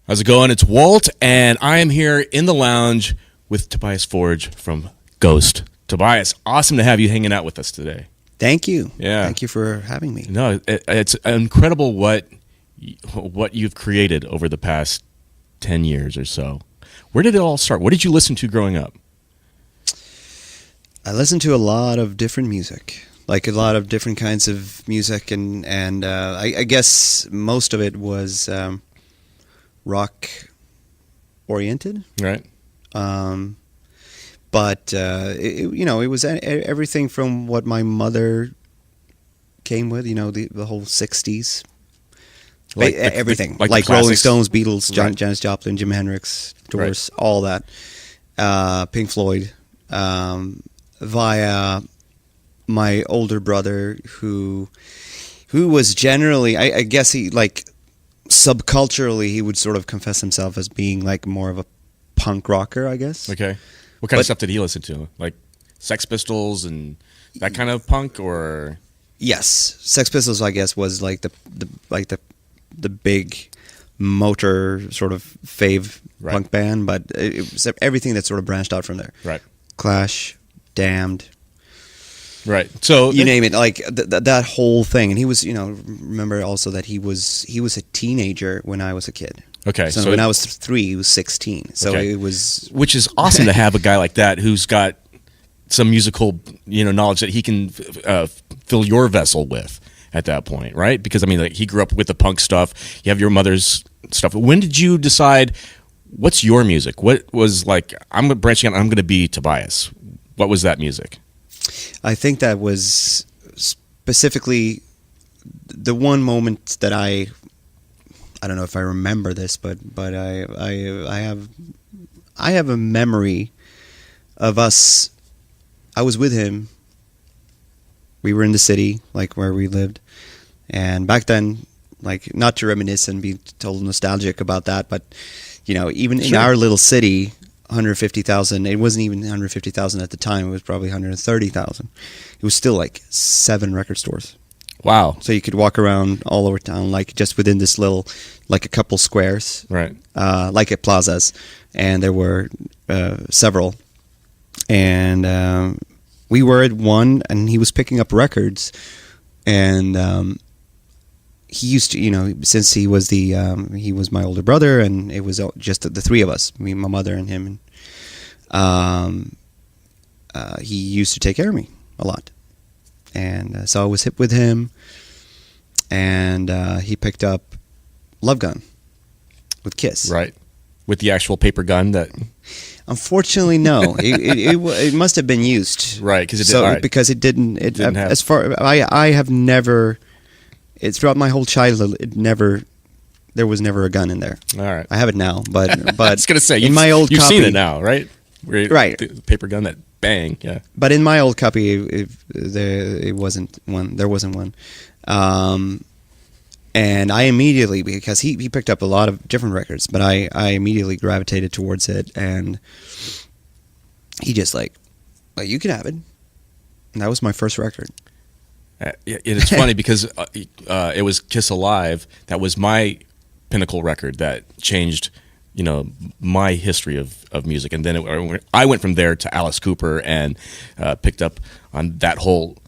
How's it going? It's Walt, and I am here in the lounge with Tobias Forge from Ghost. Tobias, awesome to have you hanging out with us today. Thank you. Yeah. Thank you for having me. No, it's incredible what you've created over the past 10 years or so. Where did it all start? What did you listen to growing up? I listened to a lot of different music, like a lot of different kinds of music, and I guess most of it was rock oriented. Right. But it was everything from what my mother came with. The whole '60s, everything like Rolling Stones, Beatles, Right. Janis Joplin, Jimi Hendrix, Doors, all that. Pink Floyd, via my older brother, who was generally, I guess he subculturally he would sort of confess himself as being like more of a punk rocker, I guess. Okay. What kind of stuff did he listen to? Like Sex Pistols and that kind of punk, or? Yes, Sex Pistols, I guess, was like the big motor sort of fave punk band, but it was everything that sort of branched out from there. Right. Clash, Damned. Right. So you name it, like that whole thing. And he was, remember also that he was a teenager when I was a kid. Okay. So when I was 3, he was 16. So okay. it was, which is awesome to have a guy like that who's got some musical, knowledge that he can fill your vessel with at that point, right? Because I mean, like, he grew up with the punk stuff. You have your mother's stuff. When did you decide what's your music? What was like? I'm branching out. I'm going to be Tobias. What was that music? I think that was specifically the one moment that I don't know if I remember this, but I have a memory of us. I was with him. We were in the city, like where we lived, and back then, like, not to reminisce and be total nostalgic about that, but even in our little city, 150,000. It wasn't even 150,000 at the time. It was probably 130,000. It was still like 7 record stores. Wow! So you could walk around all over town, like just within this little, like a couple squares, right? Like at plazas, and there were several. And we were at one, and he was picking up records, and he used to, since he was he was my older brother, and it was just the 3 of us, me, my mother, and him. And he used to take care of me a lot, and so I was hip with him, and he picked up Love Gun with Kiss, right, with the actual paper gun that. Unfortunately, no. It must have been used, right? Because it didn't. It didn't have. As far I have never. It's throughout my whole childhood. There was never a gun in there. All right. I have it now, but I was gonna say, in my old you've copy, seen it now, right? Right. The paper gun that bang, yeah. But in my old copy, there wasn't one. There wasn't one, and I immediately, because he picked up a lot of different records, but I immediately gravitated towards it, and he just like, well, you can have it. And that was my first record. It's funny because it was Kiss Alive that was my pinnacle record that changed, my history of music, and then I went from there to Alice Cooper and picked up on that whole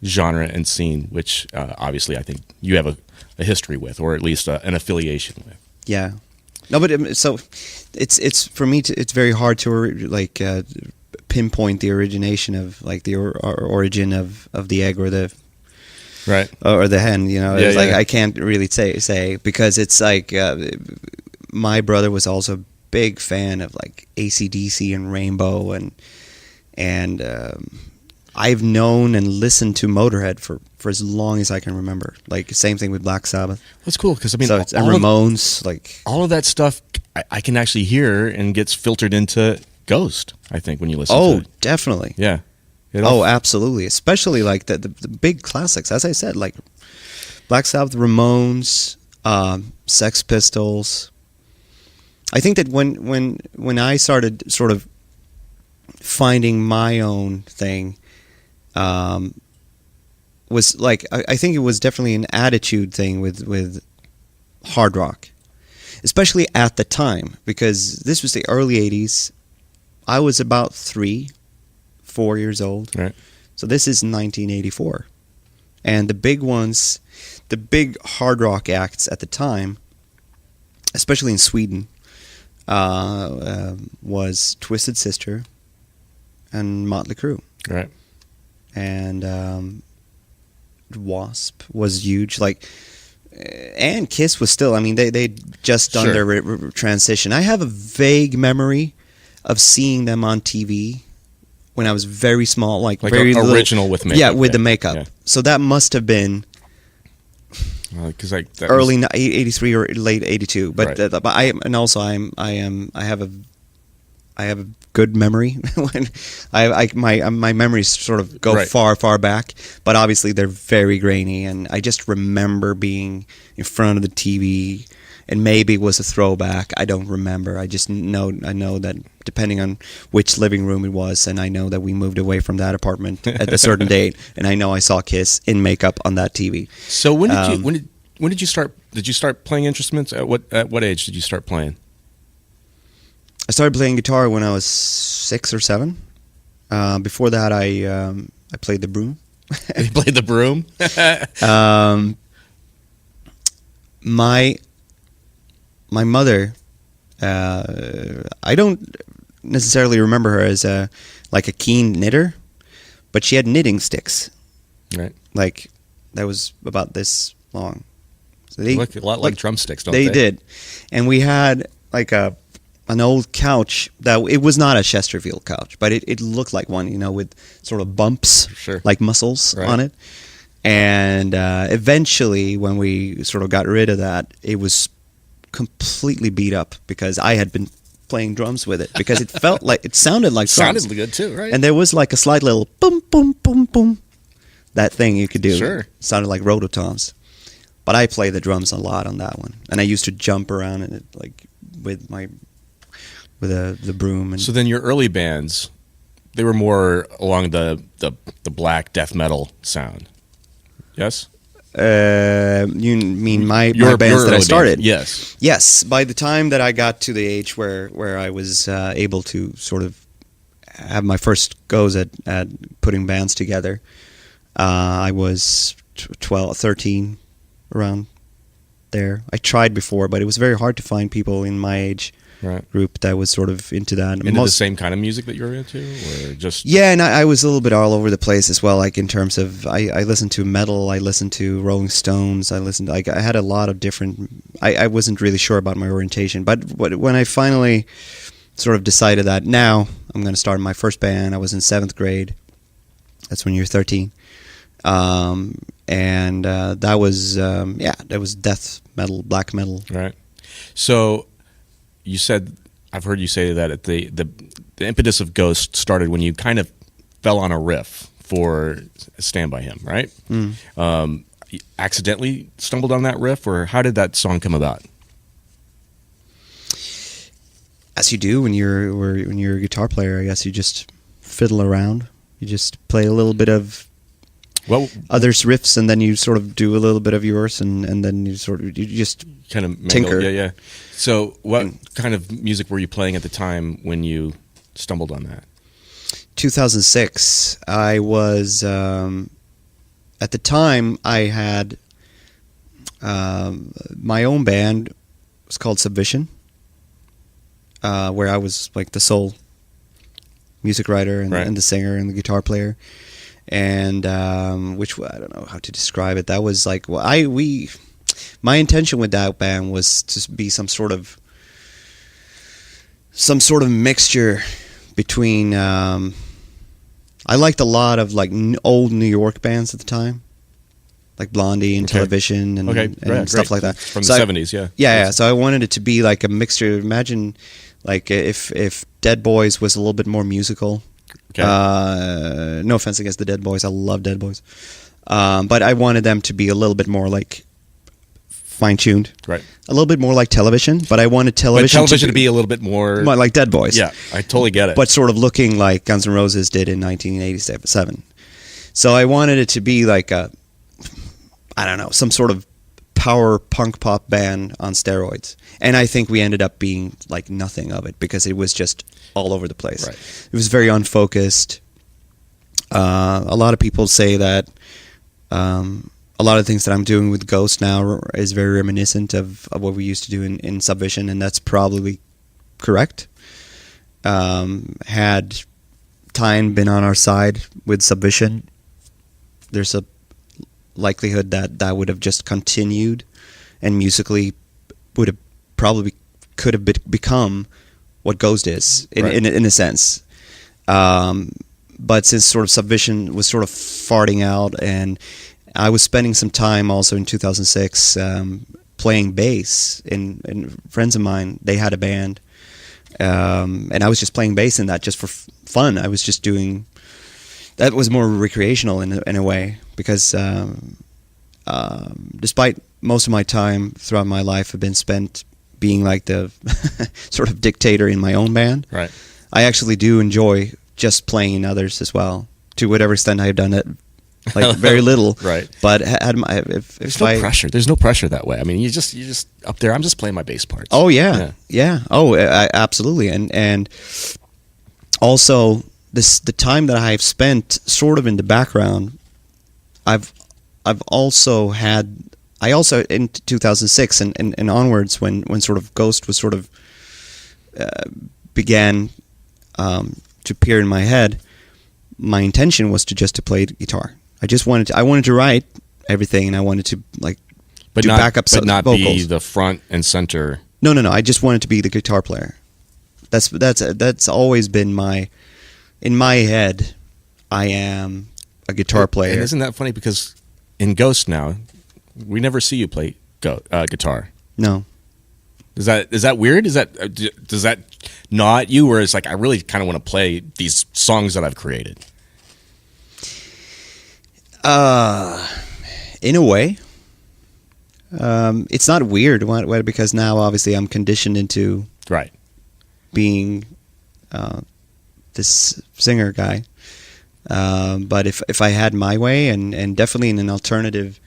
genre and scene, which obviously I think you have a history with, or at least an affiliation with. Yeah, no, but so it's for me. It's very hard to pinpoint the origination of the origin of the egg or the. Right. Or the hen, it's yeah. I can't really say because it's like my brother was also a big fan of like AC/DC and Rainbow, and I've known and listened to Motorhead for as long as I can remember. Like same thing with Black Sabbath. That's cool because and Ramones, all of that stuff I can actually hear and gets filtered into Ghost. I think when you listen to it. Oh, definitely. Yeah. Absolutely. Especially like the big classics, as I said, like Black Sabbath, Ramones, Sex Pistols. I think that when I started sort of finding my own thing, was like I think it was definitely an attitude thing with hard rock. especially at the time, because this was the early 80s. I was about 3-4 years old. Right. So this is 1984. And the big ones, the big hard rock acts at the time, especially in Sweden, was Twisted Sister and Motley Crue. Right. And Wasp was huge. Like, and Kiss was still, I mean, they'd just done Sure. their transition. I have a vague memory of seeing them on TV when I was very small, like very original with makeup. Yeah, with the makeup. Yeah. So that must have been Because like that early 83 or late 82. But Right. but I have a good memory. When my memories sort of go Right. far back, but obviously they're very grainy. And I just remember being in front of the TV, and maybe it was a throwback. I don't remember. I just know that depending on which living room it was, and I know that we moved away from that apartment at a certain date, and I know I saw Kiss in makeup on that TV. So when did you start? Did you start playing instruments? At what age did you start playing? I started playing guitar when I was 6 or 7. Before that, I played the broom. You played the broom. My mother, I don't necessarily remember her as a keen knitter, but she had knitting sticks. Right. Like, that was about this long. So they Look a lot like drumsticks, don't they? They did, and we had like an old couch that it was not a Chesterfield couch, but it looked like one, with sort of bumps, Sure. like muscles Right. on it. And eventually, when we sort of got rid of that, it was completely beat up because I had been playing drums with it, because it sounded like drums. Sounded good too, right? And there was like a slight little boom, boom, boom, boom. That thing you could do. Sure. Sounded like rototoms. But I play the drums a lot on that one, and I used to jump around in it like with the broom. And So then your early bands, they were more along the black death metal sound. Yes. you mean my Your bands that I early started? band. Yes. Yes. By the time that I got to the age where I was able to sort of have my first goes at putting bands together, I was 12, 13. Around there. I tried before, but it was very hard to find people in my age Right. group that was sort of into that. Into the same kind of music that you were into, or just Yeah, and I was a little bit all over the place as well. Like in terms of, I listened to metal, I listened to Rolling Stones, I had a lot of different. I wasn't really sure about my orientation, but when I finally sort of decided that now I'm going to start my first band, I was in 7th grade. That's when you're 13. And that was death metal, black metal. Right. So you said, I've heard you say that the impetus of Ghost started when you kind of fell on a riff for Stand By Him, right? Mm. You accidentally stumbled on that riff, or how did that song come about? As you do when you're a guitar player, I guess you just fiddle around. You just play a little bit of others' riffs, and then you sort of do a little bit of yours, and then you just kind of tinker. Yeah. So what kind of music were you playing at the time when you stumbled on that? 2006. I was at the time I had my own band. It was called Subvision, where I was like the sole music writer and the singer and the guitar player. And which I don't know how to describe it. That was like my intention with that band was to be some sort of mixture between. I liked a lot of like old New York bands at the time, like Blondie and Television and stuff like that from the 70s. Yeah. So I wanted it to be like a mixture. Imagine like if Dead Boys was a little bit more musical. Okay. No offense against the Dead Boys. I love Dead Boys. But I wanted them to be a little bit more like fine-tuned. Right. A little bit more like Television, but I wanted Television to be a little bit more like Dead Boys. Yeah, I totally get it. But sort of looking like Guns N' Roses did in 1987. So I wanted it to be like some sort of power punk pop band on steroids. And I think we ended up being like nothing of it because it was just all over the place. Right. It was very unfocused. A lot of people say that a lot of things that I'm doing with Ghost now is very reminiscent of what we used to do in Subvision, and that's probably correct. Had time been on our side with Subvision, there's a likelihood that would have just continued, and musically would have probably could have become what Ghost is in a sense. But since sort of Subvision was sort of farting out, and I was spending some time also in 2006 playing bass, and friends of mine, they had a band, and I was just playing bass in that just for fun. I was just doing that was more recreational in a way, because despite most of my time throughout my life have been spent being like the sort of dictator in my own band, right? I actually do enjoy just playing in others as well, to whatever extent I've done it, like very little, right? But if there's no pressure. There's no pressure that way. I mean, you're just up there. I'm just playing my bass parts. Oh yeah. Oh, absolutely. And also the time that I've spent sort of in the background, I've also had. I also in 2006 and onwards, when sort of Ghost was sort of began to appear in my head, my intention was to play guitar. I wanted to write everything, and I wanted to do backup vocals. But not be the front and center. No. I just wanted to be the guitar player. That's always been in my head. I am a guitar player. And isn't that funny? Because in Ghost now, we never see you play guitar. No. Is that weird? Does that gnaw at you? Where it's like, I really kind of want to play these songs that I've created. In a way, it's not weird because now obviously I'm conditioned into being this singer guy. But if I had my way, and definitely in an alternative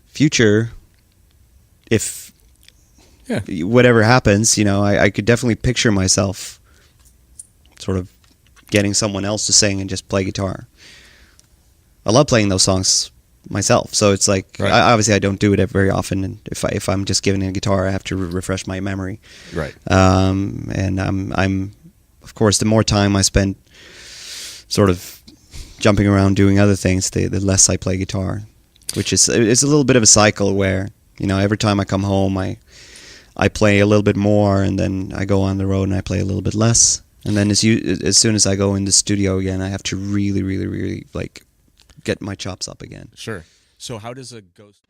future, if whatever happens, I could definitely picture myself sort of getting someone else to sing and just play guitar. I love playing those songs myself, so it's like obviously I don't do it very often, and if I'm just given a guitar, I have to refresh my memory. Right. And I'm of course, the more time I spend sort of jumping around doing other things, the less I play guitar, which is it's a little bit of a cycle where every time I come home, I play a little bit more, and then I go on the road and I play a little bit less, and then as soon as I go in the studio again, I have to really, really, really get my chops up again. Sure. So how does a Ghost...